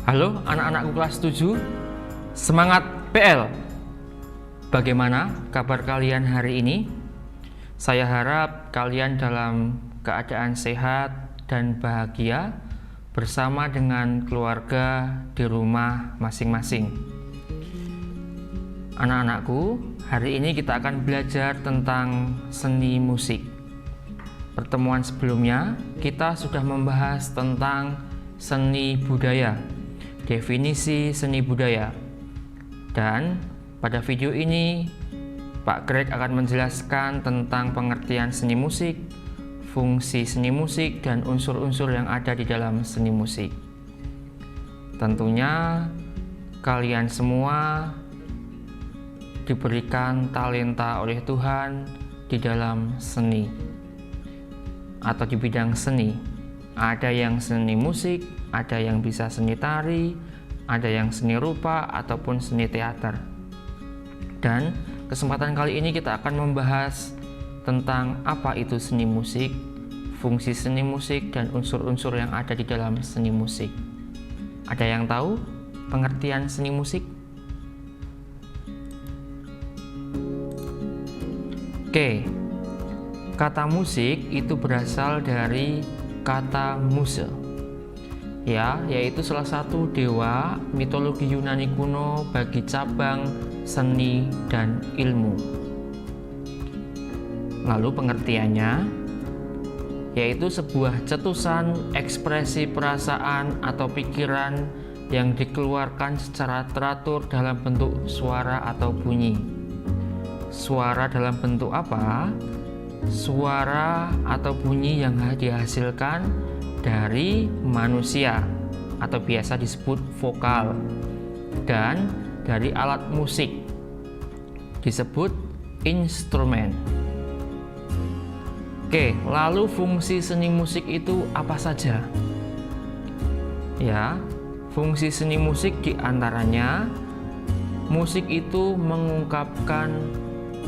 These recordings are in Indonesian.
Halo anak-anakku kelas 7, semangat PL. Bagaimana kabar kalian hari ini? Saya harap kalian dalam keadaan sehat dan bahagia bersama dengan keluarga di rumah masing-masing. Anak-anakku, hari ini kita akan belajar tentang seni musik. Pertemuan sebelumnya kita sudah membahas tentang seni budaya, definisi seni budaya. Dan pada video ini Pak Greg akan menjelaskan tentang pengertian seni musik, fungsi seni musik, dan unsur-unsur yang ada di dalam seni musik. Tentunya kalian semua diberikan talenta oleh Tuhan di dalam seni atau di bidang seni. Ada yang seni musik, ada yang bisa seni tari, ada yang seni rupa ataupun seni teater. Dan kesempatan kali ini kita akan membahas tentang apa itu seni musik, fungsi seni musik, dan unsur-unsur yang ada di dalam seni musik. Ada yang tahu pengertian seni musik? Oke, kata musik itu berasal dari kata muse, yaitu salah satu dewa mitologi Yunani kuno bagi cabang seni dan ilmu. Lalu pengertiannya yaitu sebuah cetusan ekspresi perasaan atau pikiran yang dikeluarkan secara teratur dalam bentuk suara atau bunyi. Suara dalam bentuk apa? Suara atau bunyi yang dihasilkan dari manusia atau biasa disebut vokal, dan dari alat musik disebut instrumen. Oke, lalu fungsi seni musik itu apa saja? Ya, fungsi seni musik diantaranya musik itu mengungkapkan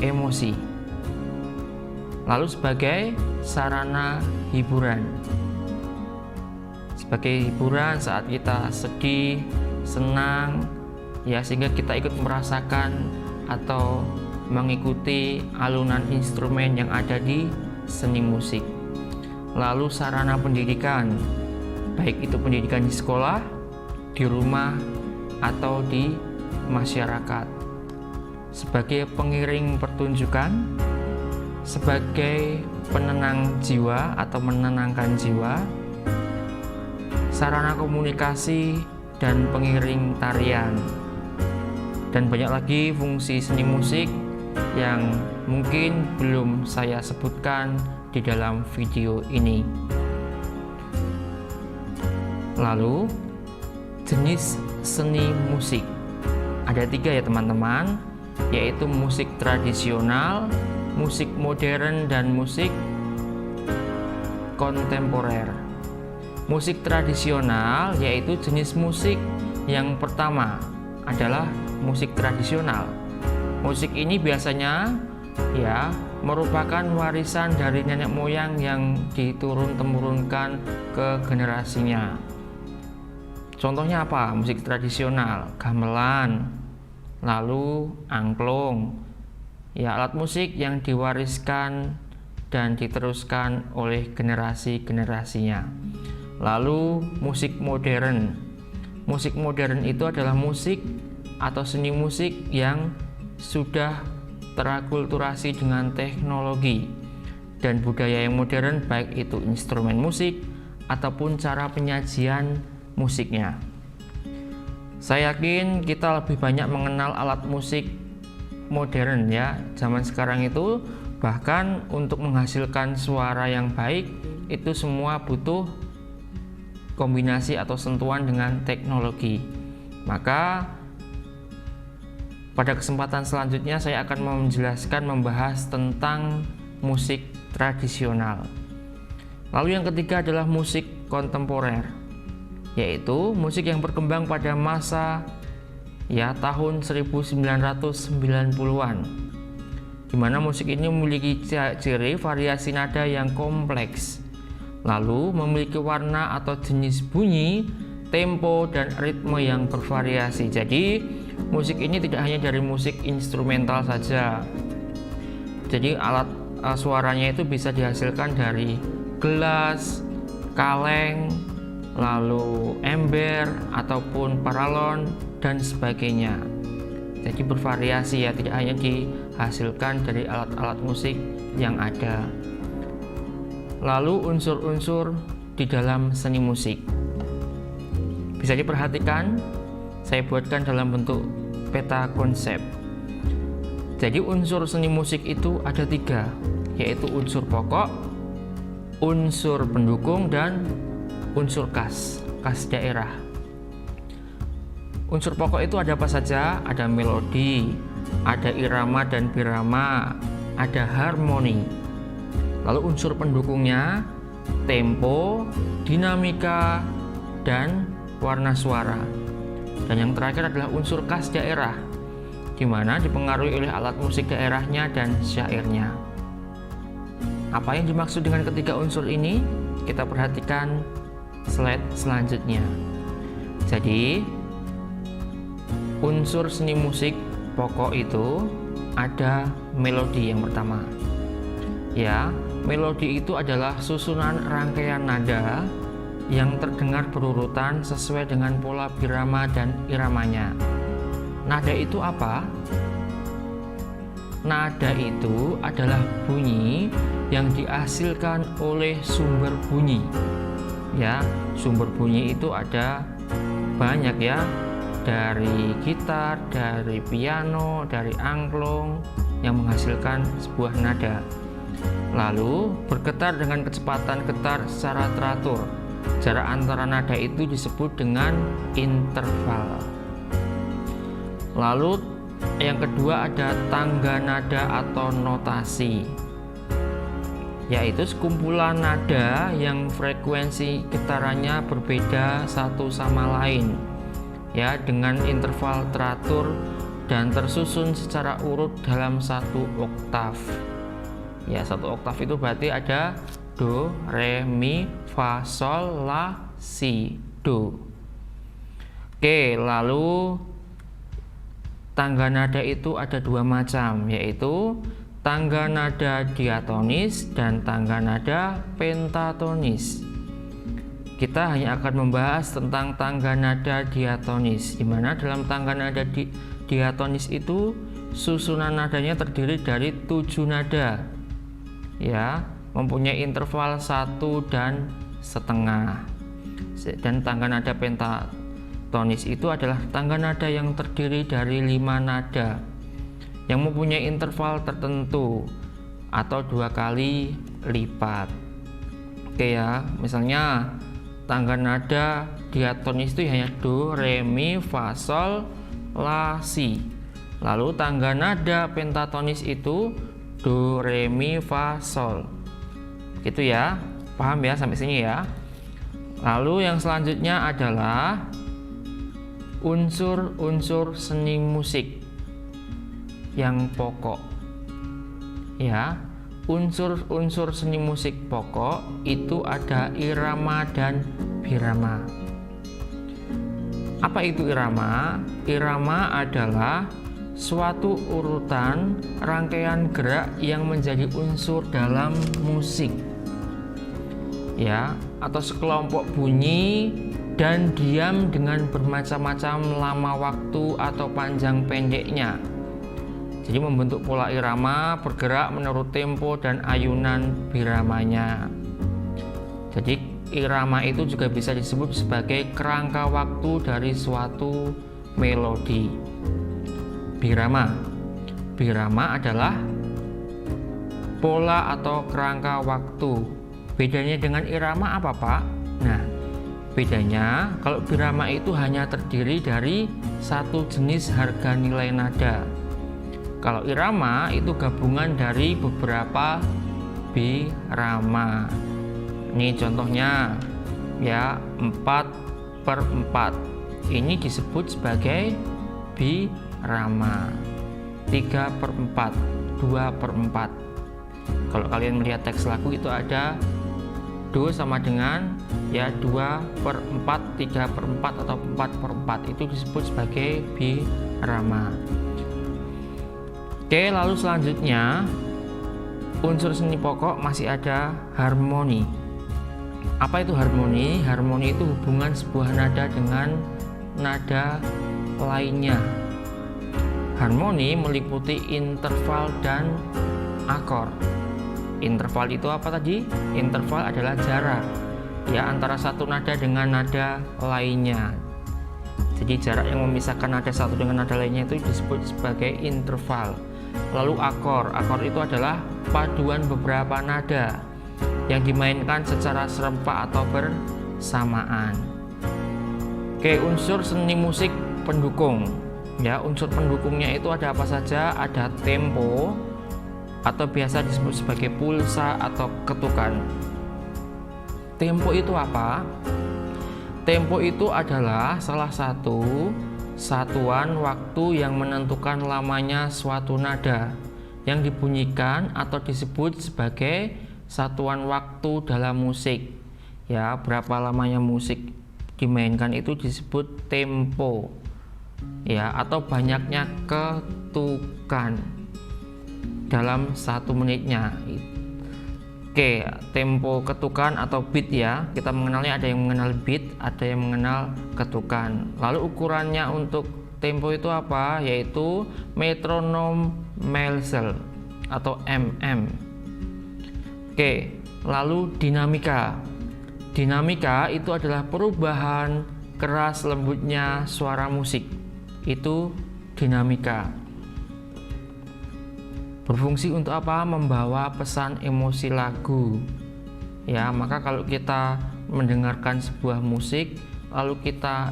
emosi. Lalu sebagai sarana hiburan. Sebagai hiburan saat kita sedih, senang, ya, sehingga kita ikut merasakan atau mengikuti alunan instrumen yang ada di seni musik. Lalu sarana pendidikan, baik itu pendidikan di sekolah, di rumah, atau di masyarakat. Sebagai pengiring pertunjukan, sebagai penenang jiwa atau menenangkan jiwa, sarana komunikasi, dan pengiring tarian. Dan banyak lagi fungsi seni musik yang mungkin belum saya sebutkan di dalam video ini. Lalu jenis seni musik ada 3 ya teman-teman, yaitu musik tradisional, musik modern, dan musik kontemporer. Musik tradisional yaitu jenis musik yang pertama adalah musik tradisional. Musik ini biasanya merupakan warisan dari nenek moyang yang diturun-temurunkan ke generasinya. Contohnya apa? Musik tradisional, gamelan, lalu angklung, alat musik yang diwariskan dan diteruskan oleh generasi-generasinya. Lalu musik modern. Musik modern itu adalah musik atau seni musik yang sudah terakulturasi dengan teknologi dan budaya yang modern, baik itu instrumen musik ataupun cara penyajian musiknya. Saya yakin kita lebih banyak mengenal alat musik modern zaman sekarang itu, bahkan untuk menghasilkan suara yang baik itu semua butuh kombinasi atau sentuhan dengan teknologi. Maka pada kesempatan selanjutnya saya akan membahas tentang musik tradisional. Lalu yang ketiga adalah musik kontemporer, yaitu musik yang berkembang pada masa tahun 1990-an, di mana musik ini memiliki ciri variasi nada yang kompleks, lalu memiliki warna atau jenis bunyi tempo dan ritme yang bervariasi. Jadi musik ini tidak hanya dari musik instrumental saja. Jadi alat suaranya itu bisa dihasilkan dari gelas, kaleng, lalu ember ataupun paralon dan sebagainya. Jadi bervariasi ya, tidak hanya dihasilkan dari alat-alat musik yang ada. Lalu unsur-unsur di dalam seni musik bisa diperhatikan, saya buatkan dalam bentuk peta konsep. Jadi unsur seni musik itu ada 3, yaitu unsur pokok, unsur pendukung, dan unsur khas daerah. Unsur pokok itu ada apa saja? Ada melodi, ada irama dan birama, ada harmoni. Lalu unsur pendukungnya tempo, dinamika, dan warna suara. Dan yang terakhir adalah unsur khas daerah, di mana dipengaruhi oleh alat musik daerahnya dan syairnya. Apa yang dimaksud dengan ketiga unsur ini? Kita perhatikan slide selanjutnya. Jadi unsur seni musik pokok itu ada melodi yang pertama. Ya, melodi itu adalah susunan rangkaian nada yang terdengar berurutan sesuai dengan pola birama dan iramanya. Nada itu apa? Nada itu adalah bunyi yang dihasilkan oleh sumber bunyi. Ya, sumber bunyi itu ada banyak ya, dari gitar, dari piano, dari angklung yang menghasilkan sebuah nada. Lalu bergetar dengan kecepatan getar secara teratur. Jarak antara nada itu disebut dengan interval. Lalu yang kedua ada tangga nada atau notasi, yaitu sekumpulan nada yang frekuensi getarannya berbeda satu sama lain, ya, dengan interval teratur dan tersusun secara urut dalam satu oktav. Ya, satu oktav itu berarti ada do, re, mi, fa, sol, la, si, do. Oke, lalu tangga nada itu ada 2 macam, yaitu tangga nada diatonis dan tangga nada pentatonis. Kita hanya akan membahas tentang tangga nada diatonis, di mana dalam tangga nada diatonis itu susunan nadanya terdiri dari 7 nada, ya, mempunyai interval 1,5. Dan tangga nada pentatonis itu adalah tangga nada yang terdiri dari 5 nada yang mempunyai interval tertentu atau 2 kali lipat. Oke ya, misalnya tangga nada diatonis itu hanya do, re, mi, fa, sol, la, si. Lalu tangga nada pentatonis itu do, re, mi, fa, sol. Gitu ya, paham ya sampai sini ya. Lalu yang selanjutnya adalah unsur-unsur seni musik yang pokok. Ya, unsur-unsur seni musik pokok itu ada irama dan birama. Apa itu irama? Irama adalah suatu urutan rangkaian gerak yang menjadi unsur dalam musik, ya, atau sekelompok bunyi dan diam dengan bermacam-macam lama waktu atau panjang pendeknya. Jadi membentuk pola irama, bergerak menurut tempo dan ayunan biramanya. Jadi irama itu juga bisa disebut sebagai kerangka waktu dari suatu melodi. Birama adalah pola atau kerangka waktu. Bedanya dengan irama apa, Pak? Nah, bedanya kalau birama itu hanya terdiri dari satu jenis harga nilai nada. Kalau irama itu gabungan dari beberapa birama. Ini contohnya ya, 4/4. Ini disebut sebagai birama. 3/4, 2/4. Kalau kalian melihat teks lagu itu ada Do sama dengan ya 2/4, 3/4 atau 4/4, itu disebut sebagai birama. Oke, lalu selanjutnya unsur seni pokok masih ada harmoni. Apa itu harmoni? Harmoni itu hubungan sebuah nada dengan nada lainnya. Harmoni meliputi interval dan akor. Interval itu apa tadi? Interval adalah jarak ya antara satu nada dengan nada lainnya. Jadi jarak yang memisahkan nada satu dengan nada lainnya itu disebut sebagai interval. Lalu akor. Akor itu adalah paduan beberapa nada yang dimainkan secara serempak atau bersamaan. Oke, unsur seni musik pendukung. Ya, unsur pendukungnya itu ada apa saja? Ada tempo atau biasa disebut sebagai pulsa atau ketukan. Tempo itu apa? Tempo itu adalah salah satu satuan waktu yang menentukan lamanya suatu nada yang dibunyikan atau disebut sebagai satuan waktu dalam musik. Ya, berapa lamanya musik dimainkan itu disebut tempo. Ya, atau banyaknya ketukan dalam 1 menitnya. Oke, tempo ketukan atau beat ya. Kita mengenalnya, ada yang mengenal beat, ada yang mengenal ketukan. Lalu ukurannya untuk tempo itu apa? Yaitu metronom Melsel atau mm. Oke, lalu dinamika. Dinamika itu adalah perubahan keras lembutnya suara musik. Itu dinamika. Berfungsi untuk apa? Membawa pesan emosi lagu. Ya, maka kalau kita mendengarkan sebuah musik lalu kita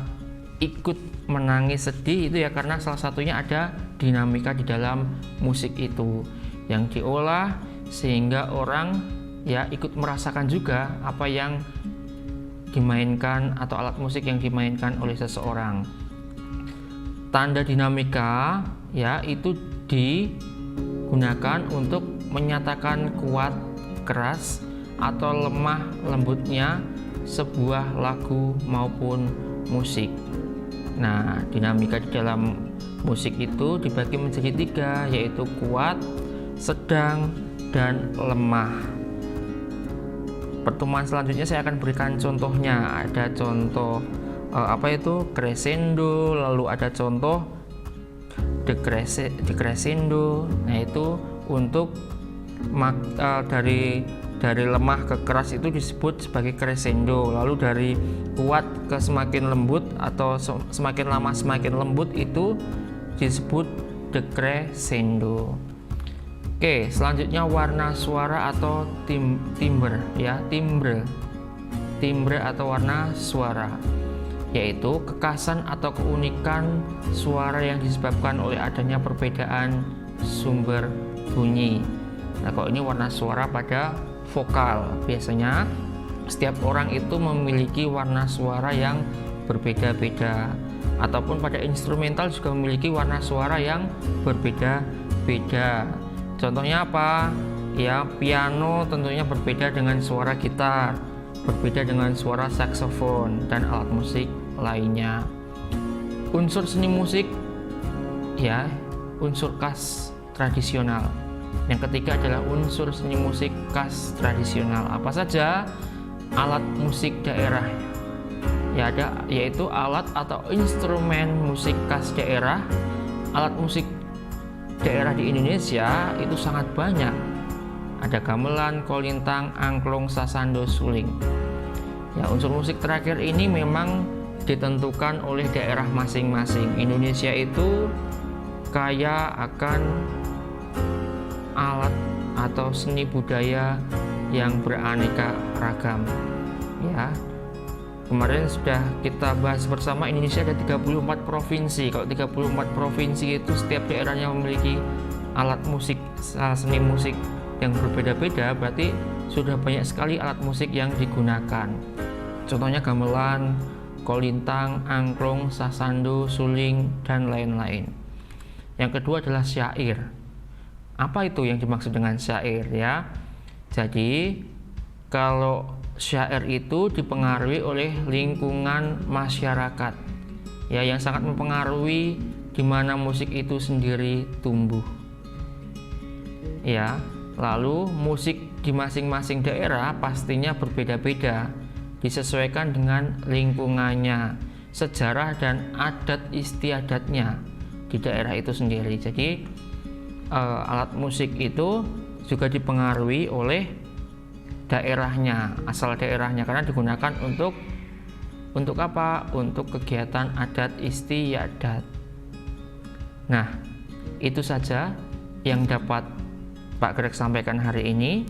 ikut menangis sedih, itu ya karena salah satunya ada dinamika di dalam musik itu yang diolah sehingga orang ya ikut merasakan juga apa yang dimainkan atau alat musik yang dimainkan oleh seseorang. Tanda dinamika ya itu digunakan untuk menyatakan kuat, keras, atau lemah lembutnya sebuah lagu maupun musik. Nah, dinamika di dalam musik itu dibagi menjadi 3, yaitu kuat, sedang, dan lemah. Pertemuan selanjutnya saya akan berikan contohnya. Ada contoh crescendo, lalu ada contoh decrescendo. Nah, itu untuk dari lemah ke keras itu disebut sebagai crescendo. Lalu dari kuat ke semakin lembut atau semakin lama semakin lembut itu disebut decrescendo. Oke, selanjutnya warna suara atau timbre ya, timbre atau warna suara, yaitu kekhasan atau keunikan suara yang disebabkan oleh adanya perbedaan sumber bunyi. Nah, kalau ini warna suara pada vokal, biasanya setiap orang itu memiliki warna suara yang berbeda-beda, ataupun pada instrumental juga memiliki warna suara yang berbeda-beda. Contohnya apa? Ya, piano tentunya berbeda dengan suara gitar, berbeda dengan suara saksofon dan alat musik lainnya. Unsur seni musik ya, unsur khas tradisional. Yang ketiga adalah unsur seni musik khas tradisional. Apa saja? Alat musik daerah. Ya, ada yaitu alat atau instrumen musik khas daerah. Alat musik daerah di Indonesia itu sangat banyak. Ada gamelan, kolintang, angklung, sasando, suling. Ya, unsur musik terakhir ini memang ditentukan oleh daerah masing-masing. Indonesia itu kaya akan alat atau seni budaya yang beraneka ragam. Ya, kemarin sudah kita bahas bersama, Indonesia ada 34 provinsi. Kalau 34 provinsi itu setiap daerahnya memiliki alat musik, seni musik yang berbeda-beda, berarti sudah banyak sekali alat musik yang digunakan. Contohnya gamelan, kolintang, angklung, sasando, suling, dan lain-lain. Yang kedua adalah syair. Apa itu yang dimaksud dengan syair ya? Jadi kalau syair itu dipengaruhi oleh lingkungan masyarakat, ya, yang sangat mempengaruhi di mana musik itu sendiri tumbuh. Ya, lalu musik di masing-masing daerah pastinya berbeda-beda, disesuaikan dengan lingkungannya, sejarah dan adat istiadatnya di daerah itu sendiri. Jadi alat musik itu juga dipengaruhi oleh daerahnya, asal daerahnya, karena digunakan untuk apa? Untuk kegiatan adat istiadat. Nah, itu saja yang dapat Pak Greg sampaikan hari ini.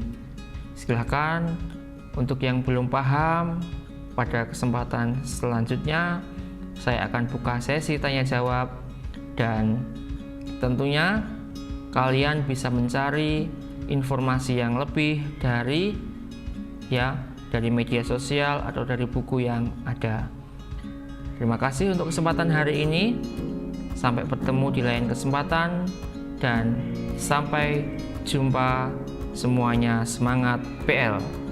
Silahkan untuk yang belum paham, pada kesempatan selanjutnya saya akan buka sesi tanya jawab, dan tentunya kalian bisa mencari informasi yang lebih dari media sosial atau dari buku yang ada. Terima kasih untuk kesempatan hari ini. Sampai bertemu di lain kesempatan, dan sampai jumpa semuanya. Semangat PL.